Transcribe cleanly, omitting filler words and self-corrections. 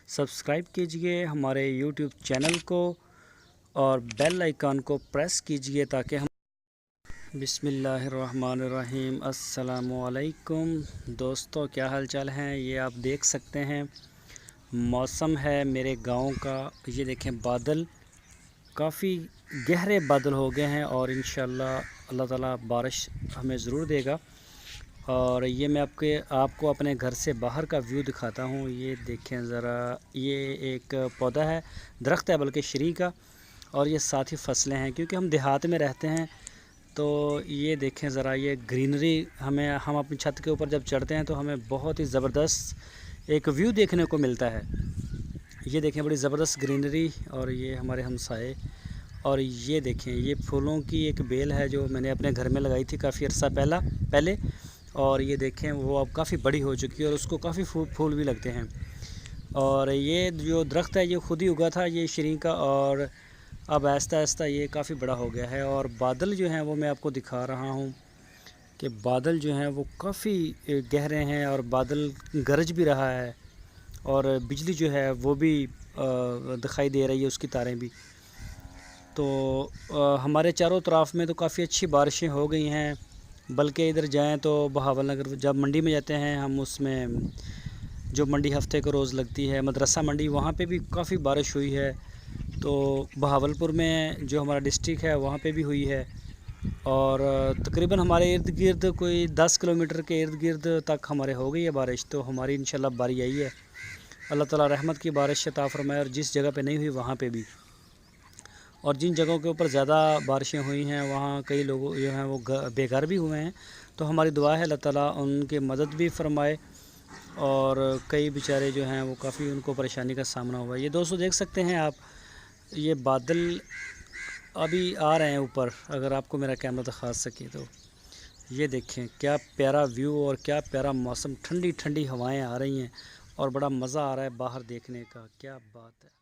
Subscribe कीजिए हमारे YouTube channel को और बेल आइकन को प्रेस कीजिए ताकि हम बिस्मिल्लाहिर्रहमानिर्रहीम अस्सलामुअलैकुम दोस्तों, क्या हाल चाल हैं। ये आप देख सकते हैं मौसम है मेरे गांव का। ये देखें बादल काफ़ी गहरे बादल हो गए हैं और इंशाअल्लाह अल्लाह ताला बारिश हमें ज़रूर देगा। और ये मैं आपको अपने घर से बाहर का व्यू दिखाता हूँ। ये देखें ज़रा, ये एक पौधा है, दरख्त है बल्कि शरी का, और ये साथ ही फसलें हैं क्योंकि हम देहात में रहते हैं। तो ये देखें ज़रा, ये ग्रीनरी हम अपनी छत के ऊपर जब चढ़ते हैं तो हमें बहुत ही ज़बरदस्त एक व्यू देखने को मिलता है। ये देखें बड़ी ज़बरदस्त ग्रीनरी, और ये हमारे हमसाए। और ये देखें ये फूलों की एक बेल है जो मैंने अपने घर में लगाई थी काफ़ी अर्सा पहले, और ये देखें वो अब काफ़ी बड़ी हो चुकी है और उसको काफ़ी फूल भी लगते हैं। और ये जो दरख्त है ये ख़ुद ही उगा था, ये शरी का, और अब आहिस्ता आहिस्ता ये काफ़ी बड़ा हो गया है। और बादल जो हैं वो मैं आपको दिखा रहा हूँ कि बादल जो हैं वो काफ़ी गहरे हैं और बादल गरज भी रहा है, और बिजली जो है वो भी दिखाई दे रही है, उसकी तारें भी। तो हमारे चारों तरफ में तो काफ़ी अच्छी बारिशें हो गई हैं। बल्कि इधर जाएं तो बहावल नगर जब मंडी में जाते हैं हम, उसमें जो मंडी हफ्ते को रोज़ लगती है मदरसा मंडी, वहाँ पे भी काफ़ी बारिश हुई है। तो बहावलपुर में जो हमारा डिस्ट्रिक्ट है वहाँ पे भी हुई है, और तकरीबन हमारे इर्द गिर्द कोई 10 किलोमीटर के इर्द गिर्द तक हमारे हो गई है बारिश। तो हमारी इंशाल्लाह बारी आई है। अल्लाह ताला रहमत की बारिश अता फरमाए, और जिस जगह पे नहीं हुई वहाँ पे भी, और जिन जगहों के ऊपर ज़्यादा बारिशें हुई हैं वहाँ कई लोग जो हैं वो बेघर भी हुए हैं। तो हमारी दुआ है अल्लाह ताला उनकी मदद भी फरमाए, और कई बेचारे जो हैं वो काफ़ी उनको परेशानी का सामना हुआ है। ये दोस्तों देख सकते हैं आप, ये बादल अभी आ रहे हैं ऊपर, अगर आपको मेरा कैमरा दिखा सके तो ये देखें क्या प्यारा व्यू और क्या प्यारा मौसम, ठंडी ठंडी हवाएं आ रही हैं और बड़ा मज़ा आ रहा है बाहर देखने का। क्या बात है।